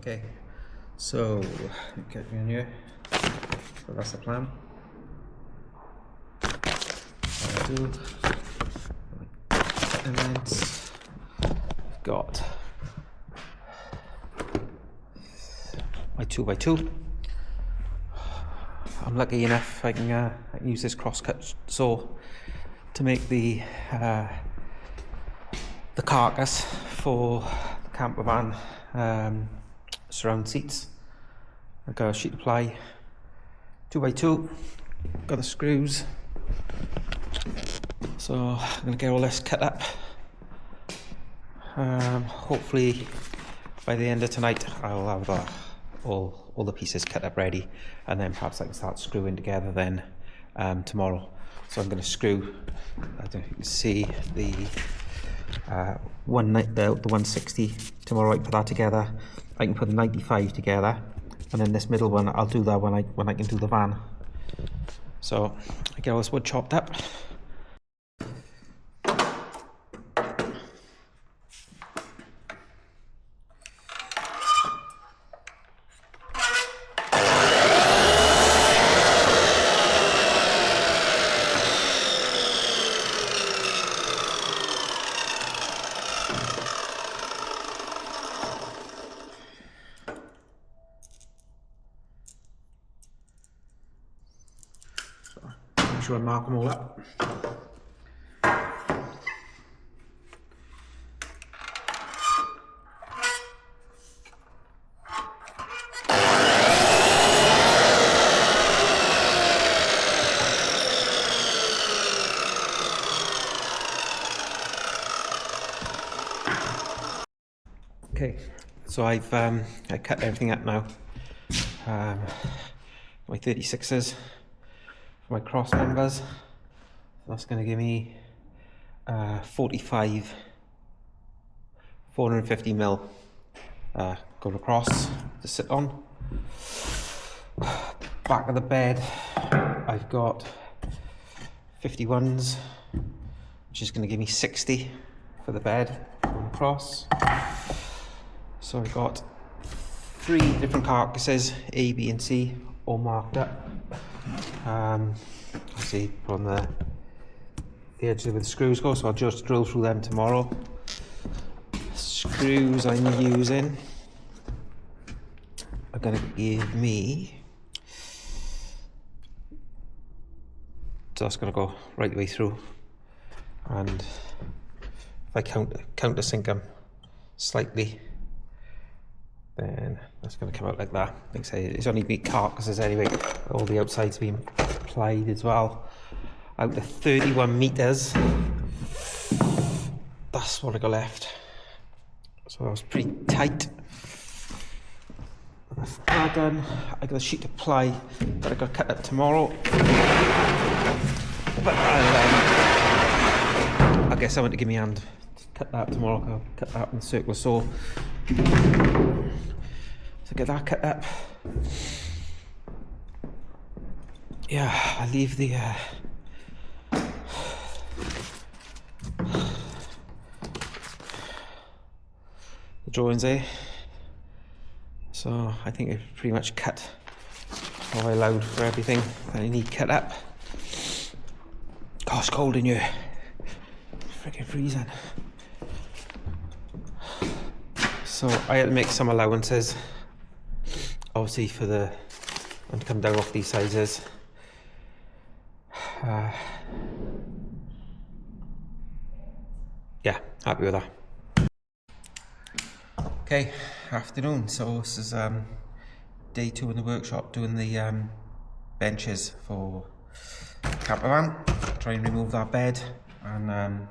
Okay, so get me in here. So that's the plan. What I do, elements. I've got my 2x2. I'm lucky enough I can use this crosscut saw to make the carcass for the camper van surround seats. I've got a sheet of ply, 2x2, got the screws, so I'm going to get all this cut up. Hopefully by the end of tonight I'll have all the pieces cut up ready, and then perhaps I can start screwing together then tomorrow. So I'm going to screw, I don't know if you can see, the 160 tomorrow. I can put that together. I can put the 95 together, and then this middle one I'll do that when I can do the van. So I get all this wood chopped up. Make sure I mark them all up. Okay, so I cut everything up now. My 36s. My cross members, that's going to give me 45 450 mil go across to sit on. Back of the bed I've got 51s, which is going to give me 60 for the bed going across. So I've got 3 different carcasses, A, B and C, all marked up. See, put on the edge where the screws go, so I'll just drill through them tomorrow. Screws I'm using are going to give me, so that's going to go right the way through, and if I countersink them slightly, then that's going to come out like that. Like I say, it's only big carcasses anyway, all the outside's been plied as well. Out to 31 meters, that's what I got left, so that was pretty tight. That's that done. I got a sheet of ply that I got to cut up tomorrow, but I guess I want to give me a hand to cut that tomorrow. I'll cut that in the circular saw. So get that cut up. Yeah, I leave the drawings there. So I think I've pretty much cut all I allowed for everything that I need cut up. God, it's cold in here. Freaking freezing. So I had to make some allowances, obviously, for the one to come down off these sizes. Yeah, happy with that. Okay, afternoon. So this is day 2 in the workshop, doing the benches for campervan. Try and remove that bed and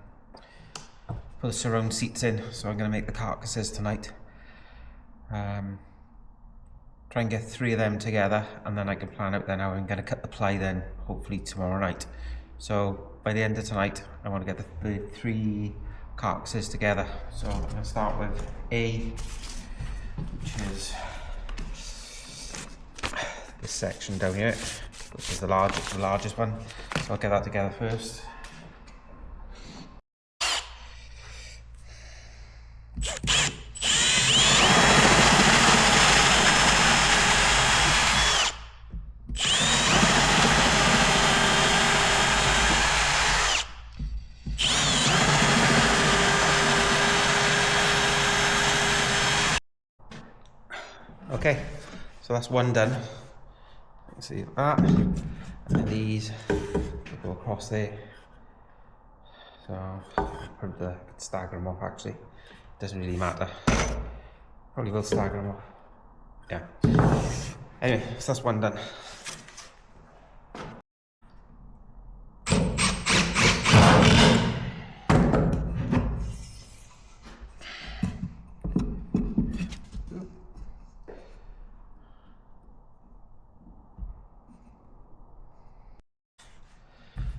put the surround seats in. So I'm going to make the carcasses tonight. Try and get 3 of them together, and then I can plan out then how I'm going to cut the ply then, hopefully tomorrow night. So by the end of tonight I want to get the 3 carcasses together. So I'm going to start with A, which is this section down here, which is the largest one. So I'll get that together first. Okay, so that's one done. You can see that, and then these will go across there. So I could stagger them off actually. Doesn't really matter. Probably will stagger them off. Yeah. Anyway, so that's one done.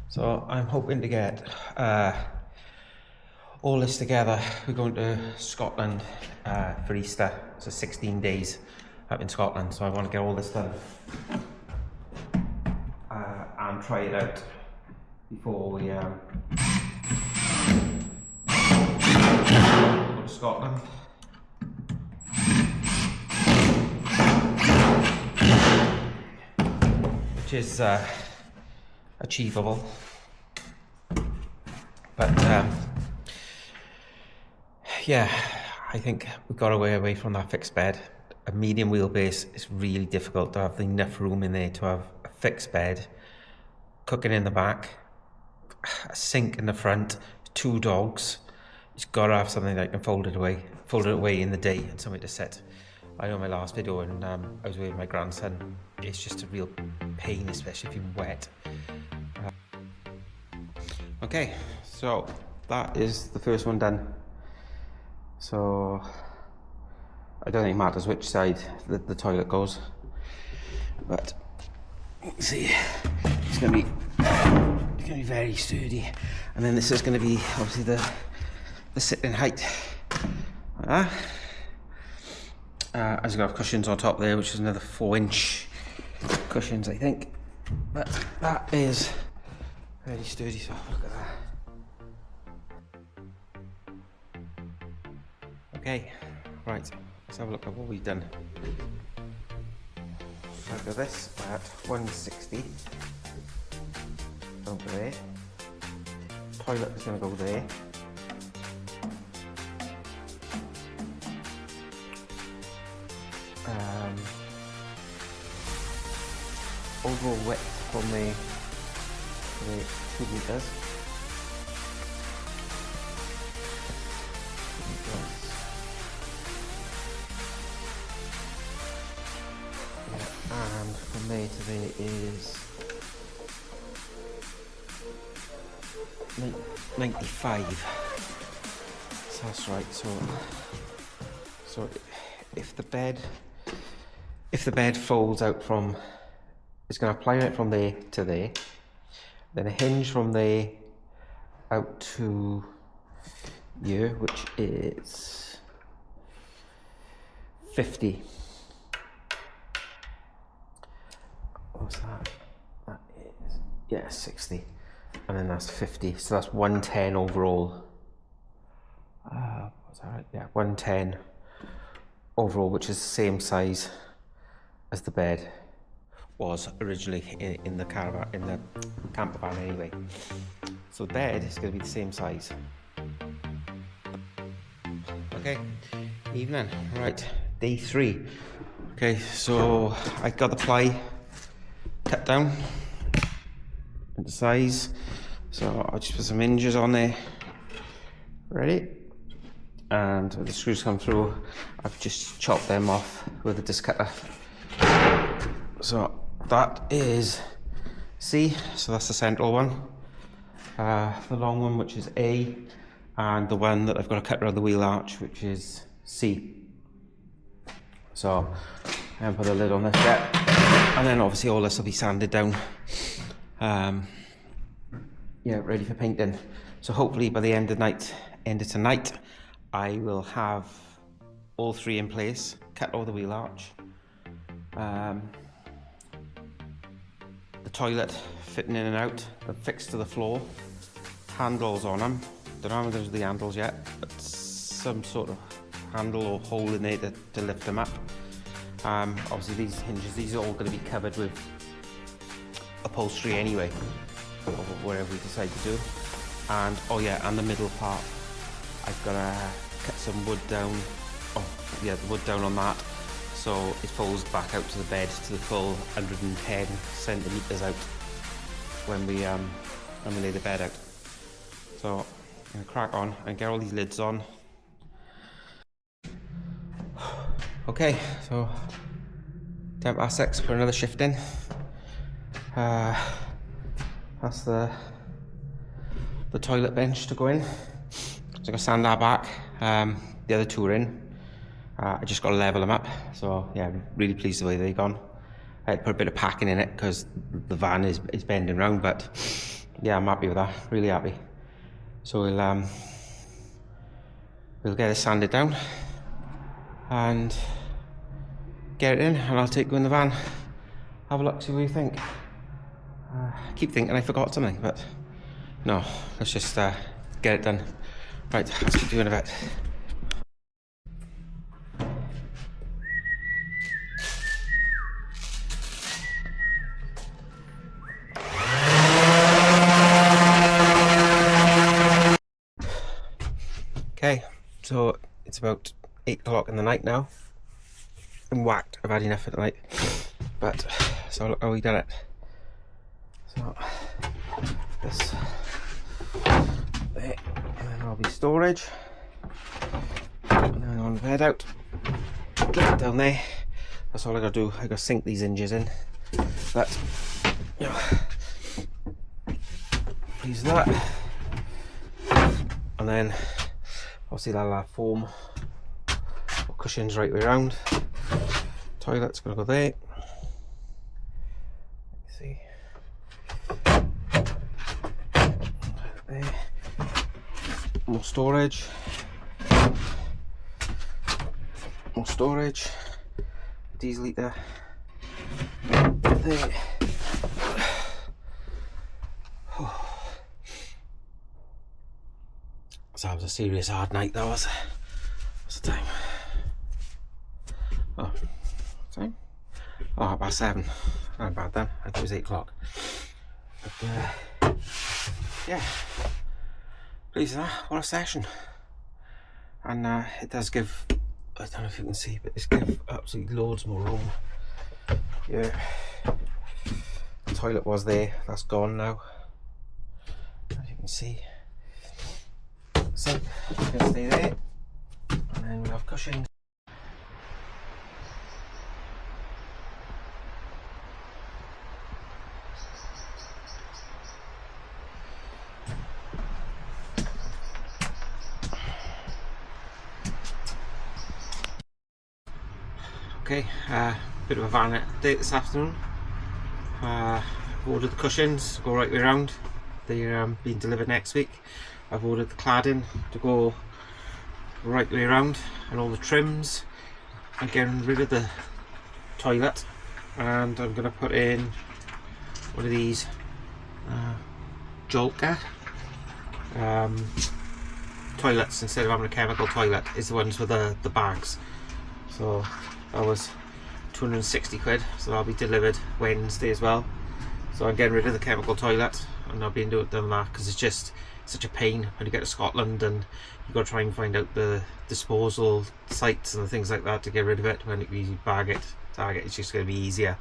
So I'm hoping to get all this together. We're going to Scotland for Easter, so 16 days up in Scotland, so I want to get all this done and try it out before we go to Scotland. Which is achievable, but yeah, I think we've got away from that fixed bed. A medium wheelbase is really difficult to have enough room in there to have a fixed bed, cooking in the back, a sink in the front, 2 dogs. You've got to have something that can fold it away in the day and something to sit. I know my last video and I was with my grandson. It's just a real pain, especially if you're wet. Okay, so that is the first one done. So I don't think it matters which side the toilet goes, but see, it's going to be very sturdy. And then this is going to be obviously the sitting height. Like that. As you got cushions on top there, which is another 4-inch cushions, I think. But that is very sturdy, so look at that. Okay, right, let's have a look at what we've done. I've got this at 160 over there. Toilet is going to go there. Overall width from the 2 meters. And from there to there is 95. So that's right. So if the bed folds out from, it's going to apply it from there to there, then a hinge from there out to here, which is 50. What's that? That is, yeah, 60. And then that's 50. So that's 110 overall. Was that right? Yeah, 110 overall, which is the same size as the bed was originally in the caravan, in the camper van anyway. So the bed is going to be the same size. Okay, evening. Right, day 3. Okay, so I got the ply cut down into size. So I'll just put some hinges on there. Ready? And when the screws come through, I've just chopped them off with a disc cutter. So that is C, so that's the central one. The long one, which is A, and the one that I've got to cut around the wheel arch, which is C. So I haven't put a lid on this yet. And then obviously all this will be sanded down. Yeah, ready for painting. So hopefully by the end of tonight, I will have all 3 in place, cut over the wheel arch. The toilet fitting in and out, fixed to the floor, handles on them. Don't know how those are the handles yet, but some sort of handle or hole in there to lift them up. Obviously these hinges, these are all going to be covered with upholstery anyway, or whatever we decide to do. And oh yeah, and the middle part, I've got to cut some wood down. Oh yeah, the wood down on that, so it folds back out to the bed to the full 110 centimeters out when we lay the bed out. So I'm gonna crack on and get all these lids on. Okay, so 6:10 for another shift in. That's the toilet bench to go in. So I'm gonna sand that back. The other two are in. I just got to level them up. So yeah, I'm really pleased the way they've gone. I had to put a bit of packing in it because the van is bending round, but yeah, I'm happy with that. Really happy. So we'll get it sanded down and get it in, and I'll take you in the van. Have a look, see what you think. I keep thinking I forgot something, but no, let's just get it done. Right, I'll speak to you in a bit. Okay, so it's about 8 o'clock in the night now. I'm whacked, I've had enough for tonight. But, so look how we done it. So, this there, and then there'll be storage. And then on the bed out. Get it down there. That's all I gotta do. I gotta sink these hinges in. But, you know, please that. And then, obviously that'll have foam or cushions right way around. Toilet's gonna go there. Let's see. There. More storage. More storage. Diesel liter. There. So that was a serious hard night, that was. What's the time? Oh, what's the time? Oh, about 7. Not bad then. I thought it was 8 o'clock. But yeah, pleased with that. What a session. And it does give, I don't know if you can see, but it's give absolutely loads more room. Yeah, the toilet was there, that's gone now, as you can see. So it's gonna stay there, and then we'll have cushions. Okay, bit of a van update this afternoon. I've ordered the cushions to go right way around. They're being delivered next week. I've ordered the cladding to go right way around, and all the trims. I'm getting rid of the toilet, and I'm going to put in one of these Jolka toilets instead of having a chemical toilet. Is the ones with the bags. So that was 260 quid, so that'll be delivered Wednesday as well. So I'm getting rid of the chemical toilet, and I've been doing that because it's just such a pain when you get to Scotland and you've got to try and find out the disposal sites and things like that to get rid of it. When you bag it, tag it, it's just going to be easier,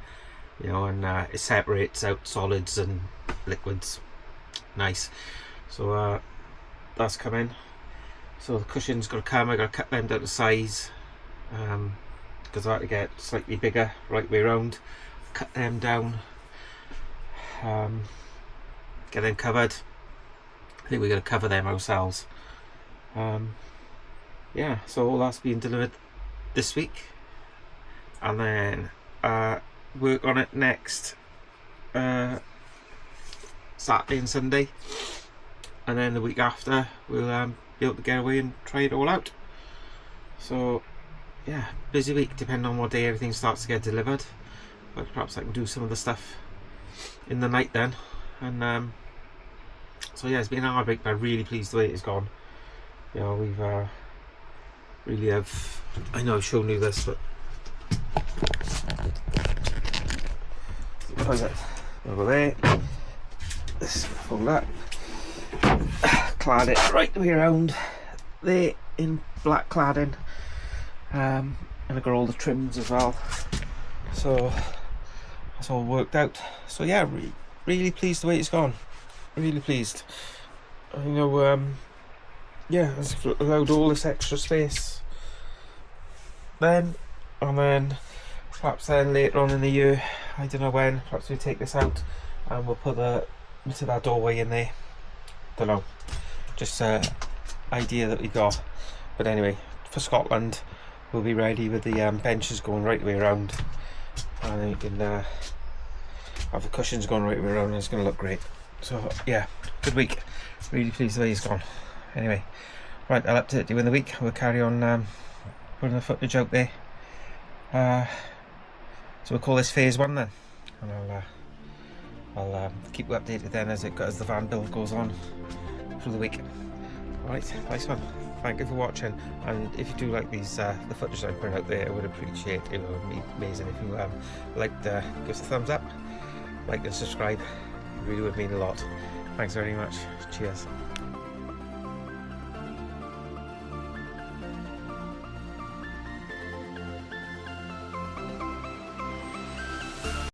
you know, and it separates out solids and liquids. Nice. So that's coming. So the cushion's got to come. I got to cut them down to size because I had to get slightly bigger right way around. Cut them down. Get them covered. I think we're going to cover them ourselves. Yeah, so all that's being delivered this week, and then work on it next Saturday and Sunday, and then the week after we'll be able to get away and try it all out. So yeah, busy week depending on what day everything starts to get delivered, but perhaps I can do some of the stuff in the night then. And so yeah, it's been a hard week, but I'm really pleased the way it's gone. You know, we've really have, I know I've shown you this, but toilet over there, this fold that, clad it right the way around there in black cladding, and I got all the trims as well, so that's all worked out. So yeah, really pleased the way it's gone, really pleased. I know, yeah, it's allowed all this extra space then, and then perhaps then later on in the year, I don't know when, perhaps we take this out and we'll put that doorway in there. Don't know, just an idea that we got. But anyway, for Scotland, we'll be ready with the benches going right the way around, and you can have the cushions going right the way around, and it's going to look great. So yeah, good week. Really pleased the way it's gone. Anyway, right, I'll update you in the week. We'll carry on putting the footage out there. So we'll call this phase 1 then, and I'll keep you updated then as the van build goes on through the week. Alright, nice one. Thank you for watching, and if you do like these the footage that I'm putting out there, I would appreciate it. It would be amazing if you give us a thumbs up, like and subscribe. It really would mean a lot. Thanks very much. Cheers.